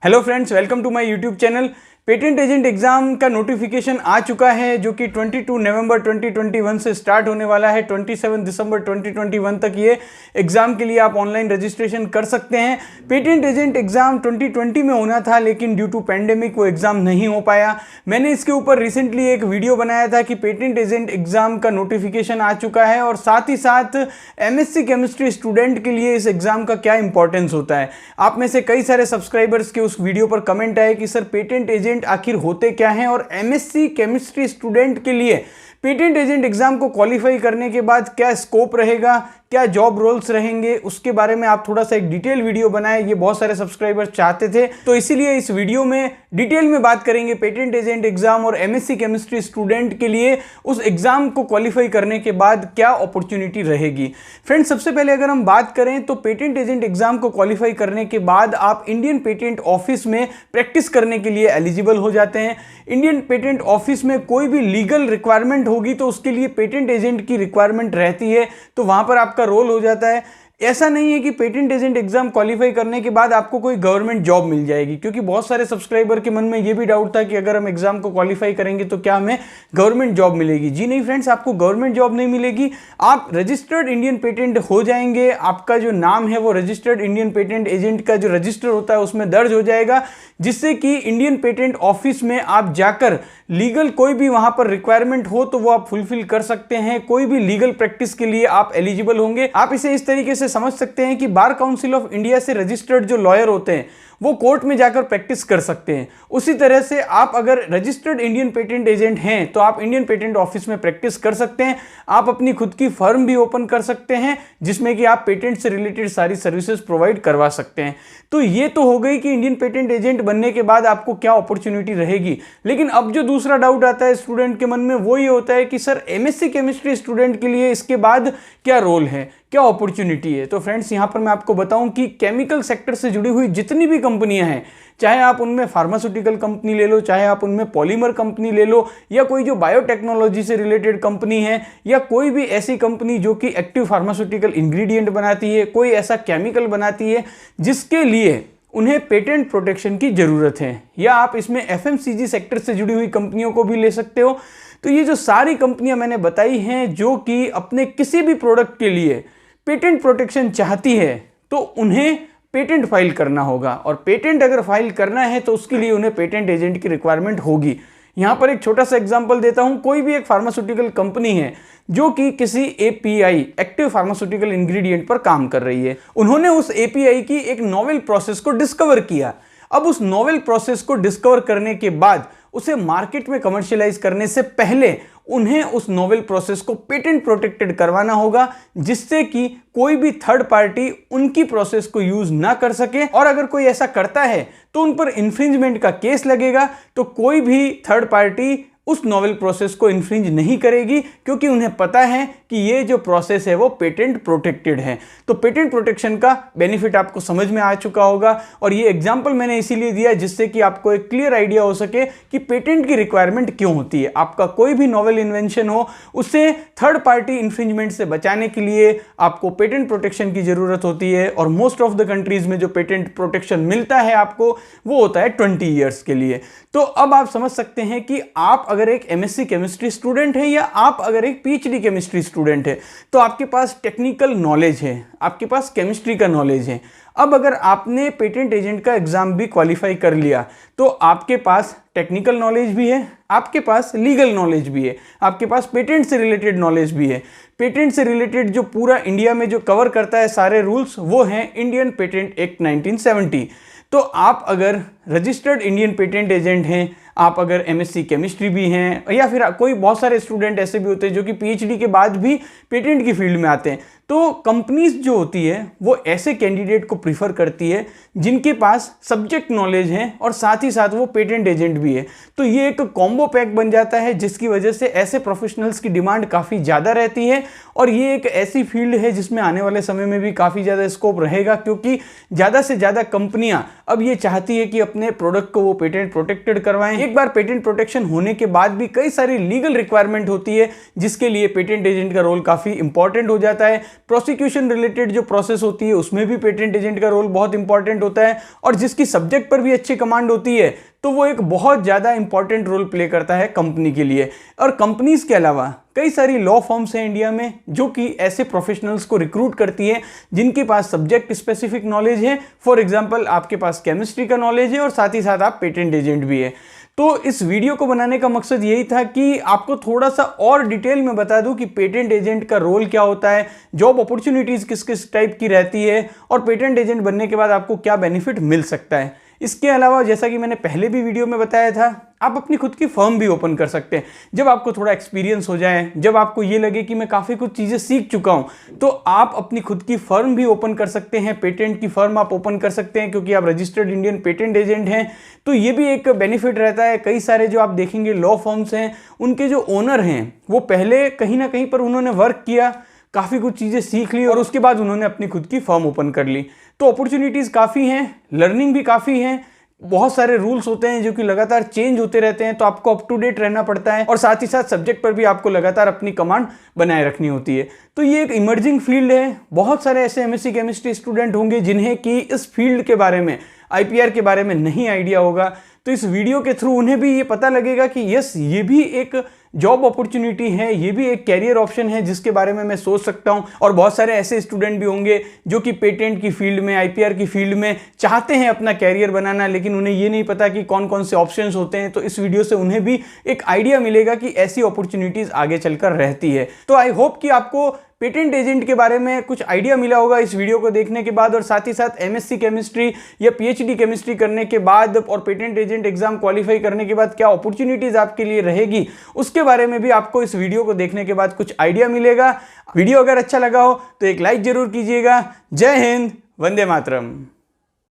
Hello friends, welcome to my YouTube channel. Patent agent exam का notification आ चुका है जो कि 22 नवंबर 2021 से स्टार्ट होने वाला है। 27 दिसंबर 2021 तक ये एग्जाम के लिए आप ऑनलाइन रजिस्ट्रेशन कर सकते हैं। पेटेंट एजेंट एग्जाम 2020 में होना था, लेकिन ड्यू टू पैंडेमिक वो एग्जाम नहीं हो पाया। मैंने इसके ऊपर रिसेंटली एक वीडियो बनाया था कि पेटेंट एजेंट एग्जाम का नोटिफिकेशन आ चुका है और साथ ही साथ एमएससी केमिस्ट्री स्टूडेंट के लिए इस एग्जाम का क्या इंपॉर्टेंस होता है। आप में से कई सारे सब्सक्राइबर्स के उस वीडियो पर कमेंट आए कि सर पेटेंट एजेंट आखिर होते क्या हैं और एमएससी केमिस्ट्री स्टूडेंट के लिए पेटेंट एजेंट एग्जाम को क्वालिफाई करने के बाद क्या स्कोप रहेगा, क्या जॉब रोल्स रहेंगे, उसके बारे में आप थोड़ा सा एक डिटेल वीडियो बनाए। ये बहुत सारे सब्सक्राइबर्स चाहते थे, तो इसीलिए इस वीडियो में डिटेल में बात करेंगे पेटेंट एजेंट एग्जाम और एमएससी केमिस्ट्री स्टूडेंट के लिए उस एग्जाम को क्वालिफाई करने के बाद क्या अपॉर्चुनिटी रहेगी। फ्रेंड्स, सबसे पहले अगर हम बात करें तो पेटेंट एजेंट एग्जाम को क्वालिफाई करने के बाद आप इंडियन पेटेंट ऑफिस में प्रैक्टिस करने के लिए एलिजिबल हो जाते हैं। इंडियन पेटेंट ऑफिस में कोई भी लीगल रिक्वायरमेंट होगी तो उसके लिए पेटेंट एजेंट की रिक्वायरमेंट रहती है, तो वहां पर आपका रोल हो जाता है। ऐसा नहीं है कि पेटेंट एजेंट एग्जाम क्वालिफाई करने के बाद आपको कोई गवर्नमेंट जॉब मिल जाएगी, क्योंकि बहुत सारे सब्सक्राइबर के मन में यह भी डाउट था कि अगर हम एग्जाम को क्वालिफाई करेंगे तो क्या हमें गवर्नमेंट जॉब मिलेगी। जी नहीं फ्रेंड्स, आपको गवर्नमेंट जॉब नहीं मिलेगी। आप रजिस्टर्ड इंडियन पेटेंट हो जाएंगे, आपका जो नाम है वो रजिस्टर्ड इंडियन पेटेंट एजेंट का जो रजिस्टर होता है उसमें दर्ज हो जाएगा, जिससे कि इंडियन पेटेंट ऑफिस में आप जाकर लीगल कोई भी वहां पर रिक्वायरमेंट हो तो वो आप फुलफिल कर सकते हैं। कोई भी लीगल प्रैक्टिस के लिए आप एलिजिबल होंगे। आप इसे इस तरीके से समझ सकते हैं कि बार काउंसिल ऑफ इंडिया से रजिस्टर्ड जो लॉयर होते हैं वो कोर्ट में जाकर प्रैक्टिस कर सकते हैं। उसी तरह से आप अगर रजिस्टर्ड इंडियन पेटेंट एजेंट हैं तो आप इंडियन पेटेंट ऑफिस में प्रैक्टिस कर सकते हैं। आप अपनी खुद की फर्म भी ओपन कर सकते हैं जिसमें कि आप पेटेंट से रिलेटेड सारी सर्विसेज प्रोवाइड करवा सकते हैं। तो ये तो हो गई कि इंडियन पेटेंट एजेंट बनने के बाद आपको क्या अपॉर्चुनिटी रहेगी। लेकिन अब जो दूसरा डाउट आता है स्टूडेंट के मन में वो ये होता है कि सर एमएससी केमिस्ट्री स्टूडेंट के लिए इसके बाद क्या रोल है, क्या अपॉर्चुनिटी है। तो फ्रेंड्स, यहां पर मैं आपको बताऊं कि केमिकल सेक्टर से जुड़ी हुई जितनी भी कंपनियां हैं, चाहे आप उनमें फार्मास्यूटिकल कंपनी ले लो, चाहे आप उनमें पॉलीमर कंपनी ले लो, या कोई जो बायोटेक्नोलॉजी से रिलेटेड कंपनी है, या कोई भी ऐसी कंपनी जो कि एक्टिव फार्मास्यूटिकल इंग्रेडिएंट बनाती है, कोई ऐसा केमिकल बनाती है जिसके लिए उन्हें पेटेंट प्रोटेक्शन की जरूरत है, या आप इसमें एफएमसीजी सेक्टर से जुड़ी हुई कंपनियों को भी ले सकते हो। तो ये जो सारी कंपनियां मैंने बताई हैं जो कि अपने किसी भी प्रोडक्ट के लिए पेटेंट प्रोटेक्शन चाहती है तो उन्हें पेटेंट फाइल करना होगा, और पेटेंट अगर फाइल करना है तो उसके लिए उन्हें पेटेंट एजेंट की रिक्वायरमेंट होगी। यहां पर एक छोटा सा एग्जांपल देता हूं। कोई भी एक फार्मास्यूटिकल कंपनी है जो कि किसी एपीआई, एक्टिव फार्मास्यूटिकल इंग्रेडिएंट पर काम कर रही है। उन्होंने उस एपीआई की एक नोवेल प्रोसेस को डिस्कवर किया। अब उस नोवेल प्रोसेस को डिस्कवर करने के बाद उसे मार्केट में कमर्शियलाइज करने से पहले उन्हें उस नोवेल प्रोसेस को पेटेंट प्रोटेक्टेड करवाना होगा, जिससे कि कोई भी थर्ड पार्टी उनकी प्रोसेस को यूज ना कर सके। और अगर कोई ऐसा करता है तो उन पर इंफ्रिंजमेंट का केस लगेगा। तो कोई भी थर्ड पार्टी उस नोवेल प्रोसेस को इन्फ्रिंज नहीं करेगी, क्योंकि उन्हें पता है कि ये जो प्रोसेस है वो पेटेंट प्रोटेक्टेड है। तो पेटेंट प्रोटेक्शन का बेनिफिट आपको समझ में आ चुका होगा, और ये एग्जांपल मैंने इसीलिए दिया जिससे कि आपको एक क्लियर आइडिया हो सके कि पेटेंट की रिक्वायरमेंट क्यों होती है। आपका कोई भी नोवेल इन्वेंशन हो, उसे थर्ड पार्टी इन्फ्रिंजमेंट से बचाने के लिए आपको पेटेंट प्रोटेक्शन की जरूरत होती है। और मोस्ट ऑफ द कंट्रीज में जो पेटेंट प्रोटेक्शन मिलता है आपको वो होता है 20 ईयर्स के लिए। तो अब आप समझ सकते हैं कि आप अगर एक एमएससी केमिस्ट्री स्टूडेंट है या आप अगर एक पीएचडी केमिस्ट्री स्टूडेंट है तो आपके पास टेक्निकल नॉलेज है, आपके पास केमिस्ट्री का नॉलेज है। अब अगर आपने पेटेंट एजेंट का एग्जाम भी क्वालिफाई कर लिया तो आपके पास टेक्निकल नॉलेज भी है, आपके पास लीगल नॉलेज भी है, आपके पास पेटेंट से रिलेटेड नॉलेज भी है। पेटेंट से रिलेटेड जो पूरा इंडिया में जो कवर करता है सारे रूल्स, वो हैं इंडियन पेटेंट एक्ट 1970। तो आप अगर रजिस्टर्ड इंडियन पेटेंट एजेंट हैं, आप अगर एमएससी केमिस्ट्री भी हैं, या फिर कोई बहुत सारे स्टूडेंट ऐसे भी होते हैं जो कि पीएचडी के बाद भी पेटेंट की फील्ड में आते हैं, तो कंपनीज जो होती है वो ऐसे कैंडिडेट को प्रीफर करती है जिनके पास सब्जेक्ट नॉलेज है और साथ ही साथ वो पेटेंट एजेंट भी है। तो ये एक कॉम्बो पैक बन जाता है, जिसकी वजह से ऐसे प्रोफेशनल्स की डिमांड काफ़ी ज़्यादा रहती है। और ये एक ऐसी फील्ड है जिसमें आने वाले समय में भी काफ़ी ज़्यादा स्कोप रहेगा, क्योंकि ज़्यादा से ज़्यादा कंपनियाँ अब ये चाहती है कि अपने प्रोडक्ट को वो पेटेंट प्रोटेक्टेड करवाएं। एक बार पेटेंट प्रोटेक्शन होने के बाद भी कई सारी लीगल रिक्वायरमेंट होती है जिसके लिए पेटेंट एजेंट का रोल काफ़ी इंपॉर्टेंट हो जाता है। प्रोसिक्यूशन रिलेटेड जो प्रोसेस होती है उसमें भी पेटेंट एजेंट का रोल बहुत इंपॉर्टेंट होता है, और जिसकी सब्जेक्ट पर भी अच्छी कमांड होती है तो वो एक बहुत ज़्यादा इंपॉर्टेंट रोल प्ले करता है कंपनी के लिए। और कंपनीज के अलावा कई सारी लॉ फर्म्स हैं इंडिया में जो कि ऐसे प्रोफेशनल्स को रिक्रूट करती है जिनके पास सब्जेक्ट स्पेसिफिक नॉलेज है। फॉर एग्जांपल आपके पास केमिस्ट्री का नॉलेज है और साथ ही साथ आप पेटेंट एजेंट भी है। तो इस वीडियो को बनाने का मकसद यही था कि आपको थोड़ा सा और डिटेल में बता दूं कि पेटेंट एजेंट का रोल क्या होता है, जॉब अपॉर्चुनिटीज़ किस किस टाइप की रहती है, और पेटेंट एजेंट बनने के बाद आपको क्या बेनिफिट मिल सकता है। इसके अलावा जैसा कि मैंने पहले भी वीडियो में बताया था, आप अपनी खुद की फर्म भी ओपन कर सकते हैं। जब आपको थोड़ा एक्सपीरियंस हो जाए, जब आपको ये लगे कि मैं काफ़ी कुछ चीज़ें सीख चुका हूँ, तो आप अपनी खुद की फर्म भी ओपन कर सकते हैं। पेटेंट की फर्म आप ओपन कर सकते हैं क्योंकि आप रजिस्टर्ड इंडियन पेटेंट एजेंट हैं। तो ये भी एक बेनिफिट रहता है। कई सारे जो आप देखेंगे लॉ फर्म्स हैं, उनके जो ओनर हैं वो पहले कहीं ना कहीं पर उन्होंने वर्क किया, काफ़ी कुछ चीज़ें सीख ली और उसके बाद उन्होंने अपनी खुद की फर्म ओपन कर ली। तो अपॉर्चुनिटीज़ काफ़ी हैं, लर्निंग भी काफ़ी है, बहुत सारे रूल्स होते हैं जो कि लगातार चेंज होते रहते हैं, तो आपको अप टू डेट रहना पड़ता है और साथ ही साथ सब्जेक्ट पर भी आपको लगातार अपनी कमांड बनाए रखनी होती है। तो ये एक इमर्जिंग फील्ड है। बहुत सारे ऐसे एमएससी केमिस्ट्री स्टूडेंट होंगे जिन्हें कि इस फील्ड के बारे में, आईपीआर के बारे में नहीं आइडिया होगा, तो इस वीडियो के थ्रू उन्हें भी ये पता लगेगा कि यस, ये भी एक जॉब अपॉर्चुनिटी है, ये भी एक कैरियर ऑप्शन है जिसके बारे में मैं सोच सकता हूं। और बहुत सारे ऐसे स्टूडेंट भी होंगे जो कि पेटेंट की फील्ड में, आईपीआर की फील्ड में चाहते हैं अपना कैरियर बनाना, लेकिन उन्हें ये नहीं पता कि कौन कौन से ऑप्शंस होते हैं। तो इस वीडियो से उन्हें भी एक आइडिया मिलेगा कि ऐसी अपॉर्चुनिटीज आगे चलकर रहती है। तो आई होप कि आपको पेटेंट एजेंट के बारे में कुछ आइडिया मिला होगा इस वीडियो को देखने के बाद, और साथ ही साथ एमएससी केमिस्ट्री या पीएचडी केमिस्ट्री करने के बाद और पेटेंट एजेंट एग्जाम क्वालिफाई करने के बाद क्या अपॉर्चुनिटीज आपके लिए रहेगी, उसके बारे में भी आपको इस वीडियो को देखने के बाद कुछ आइडिया मिलेगा। वीडियो अगर अच्छा लगा हो तो एक लाइक जरूर कीजिएगा। जय हिंद, वंदे मातरम।